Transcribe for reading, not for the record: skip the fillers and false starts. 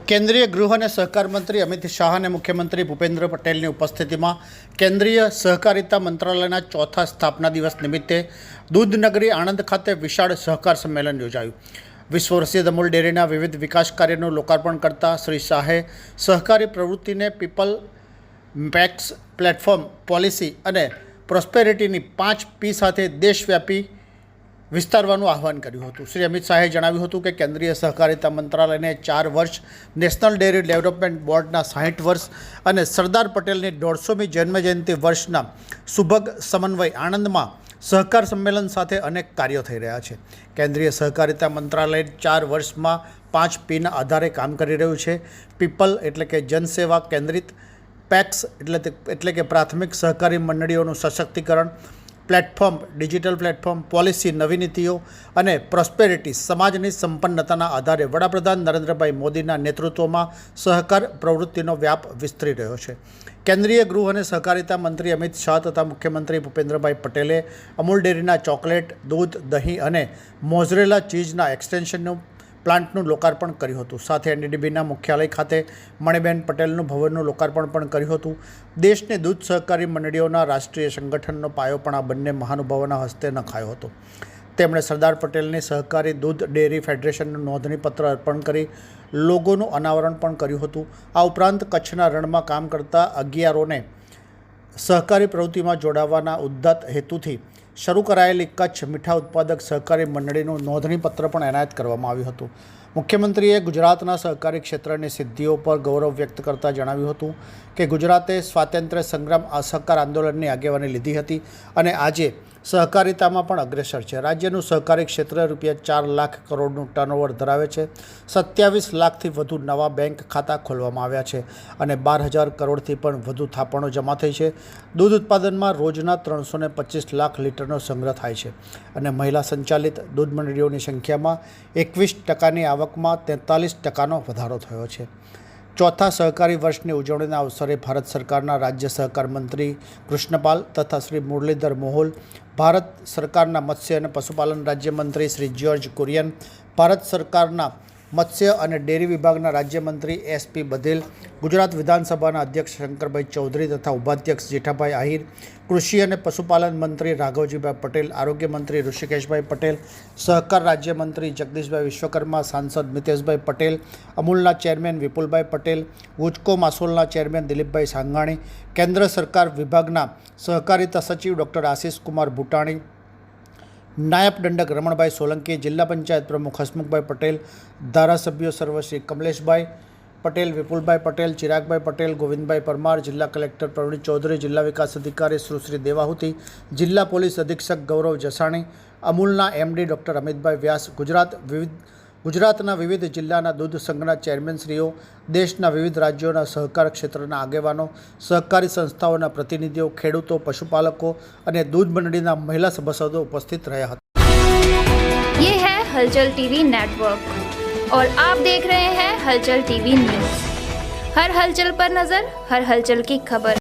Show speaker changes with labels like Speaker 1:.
Speaker 1: केंद्रीय गृह और सहकार मंत्री अमित शाह ने मुख्यमंत्री भूपेन्द्र पटेल की उपस्थिति में केंद्रीय सहकारिता मंत्रालयना चौथा स्थापना दिवस निमित्ते दूधनगरी आणंद खाते विशाળ सहकार सम्मेलन योजाયું। 20 वर्षीय अमूल डेरीना विविध विकास कार्यों लोकार्पण करता श्री शाहे सहकारी प्रवृत्ति ने पीपल पैक्स प्लेटफॉर्म पॉलिसी और प्रोस्पेरिटी 5 P साथे देशव्यापी विस्तारવાનું આહવાન કર્યું હતું। શ્રી અમિત શાહે જણાવ્યું હતું કે કેન્દ્રીય સહકારિતા મંત્રાલયને 4 વર્ષ, નેશનલ ડેરી ડેવલપમેન્ટ બોર્ડના 60 વર્ષ અને સરદાર પટેલની 150મી જન્મજયંતિ વર્ષના સુભગ સમન્વય આણંદમાં સહકાર સંમેલન સાથે અનેક કાર્યો થઈ રહ્યા છે। કેન્દ્રીય સહકારિતા મંત્રાલય 4 વર્ષમાં 5 Pના આધારે કામ કરી રહ્યું છે। પીપલ એટલે કે જનસેવા કેન્દ્રિત, પેક્સ એટલે કે પ્રાથમિક સહકારી મંડળીઓનું સશક્તિકરણ, प्लेटफॉर्म डिजिटल प्लेटफॉर्म पॉलिसी नवी नीतिओ और प्रोस्पेरिटी समाजनी संपन्नताना आधारे वडाप्रधान नरेन्द्रभाई मोदीना नेतृत्व में सहकार प्रवृत्तिनो व्याप विस्तरी रह्यो छे। केंद्रीय गृह और सहकारिता मंत्री अमित शाह तथा मुख्यमंत्री भूपेन्द्रभाई पटेले अमूल डेरीना चॉकलेट, दूध, दही और मोजरेला चीजना एक्सटेन्शनનું प्लांटનું लोकार्पण કર્યું હતું। સાથે એનડીડીબીના મુખ્યાલય ખાતે મણિબેન પટેલનું ભવનનું લોકાર્પણ પણ કર્યું હતું। દેશની દૂધ સહકારી મંડળીઓના રાષ્ટ્રીય સંગઠનનો પાયો પણ આ બંને મહાનુભાવોના હસ્તે નખાયો હતો। તેમણે સરદાર પટેલની સહકારી દૂધ ડેરી ફેડરેશનનું નોંધણીપત્ર અર્પણ કરી લોગોનું અનાવરણ પણ કર્યું હતું। આ ઉપરાંત કચ્છના રણમાં કામ કરતા અગિયારોને સહકારી પ્રવૃત્તિમાં જોડાવાના ઉદ્ધત હેતુથી શરૂ કરાયેલી કચ્છ મીઠા ઉત્પાદક સહકારી મંડળીનું નોંધણીપત્ર પણ એનાયત કરવામાં આવ્યું હતું। મુખ્યમંત્રીએ ગુજરાતના સહકારી ક્ષેત્રની સિદ્ધિઓ પર ગૌરવ વ્યક્ત કરતા જણાવ્યું હતું કે ગુજરાતે સ્વાતંત્ર્ય સંગ્રામ અસહકાર આંદોલનની આગેવાની લીધી હતી અને આજે સહકારિતામાં પણ અગ્રેસર છે। રાજ્યનું સહકારી ક્ષેત્ર ₹4 લાખ કરોડનું ટર્નઓવર ધરાવે છે। 27 લાખથી વધુ નવા બેંક ખાતા ખોલવામાં આવ્યા છે અને 12,000 કરોડથી પણ વધુ થાપણો જમા થઈ છે। દૂધ ઉત્પાદનમાં રોજના 325 લાખ લીટરનો સંગ્રહ થાય છે અને મહિલા સંચાલિત દૂધ મંડળીઓની સંખ્યામાં 21%ની આવકમાં 43%નો વધારો થયો છે। चौथा सहकारी वर्ष की उजवणी अवसरे भारत सरकार राज्य सहकार मंत्री कृष्णपाल तथा श्री मुरलीधर मोहोल, भारत सरकार मत्स्य और पशुपालन राज्य मंत्री श्री जॉर्ज कुरियन, भारत सरकार मत्स्य और डेरी विभाग राज्य मंत्री SP बधेल, गुजरात विधानसभा अध्यक्ष शंकरभाई चौधरी तथा उपाध्यक्ष जेठाभाई आहिर, कृषि और पशुपालन मंत्री राघवजीभाई पटेल, आरोग्य मंत्री ऋषिकेशभाई पटेल, सहकार राज्य मंत्री जगदीशभाई विश्वकर्मा, सांसद मितेशभाई पटेल, अमूलना चेरमेन विपुलभाई पटेल, गुजको मासोलना चेरमेन दिलीपभाई सांगाणी, केन्द्र सरकार विभागना सहकारिता सचिव डॉक्टर आशीष कुमार भूटाणी, नायब दंडक रमणभाई सोलंकी, जिला पंचायत प्रमुख हसमुखभाई पटेल, धारासभ्यो सर्वश्री कमलेशभाई पटेल, विपुलभाई पटेल, चिरागभाई पटेल, गोविंदभाई परमार, जिला कलेक्टर प्रवीण चौधरी, जिला विकास अधिकारी सुश्री देवाहुति, जिला पोलीस अधीक्षक गौरव जसाणी, अमूलना MD डॉक्टर अमितभाई व्यास, गुजरातना विविध जिल्लाना दूध संघना चेरमेनश्रीओ, देशना विविध राज्यों सहकार क्षेत्रना आगेवानो, सहकारी संस्थाओं प्रतिनिधिओ, खेडूतो, पशुपालकों और दूध मंडळीना महिला सभासदों उपस्थित रह्या हता।
Speaker 2: ये है हलचल टीवी नेटवर्क और आप देख रहे हैं हलचल टीवी न्यूज़। हर हलचल पर नजर, हर हलचल की खबर।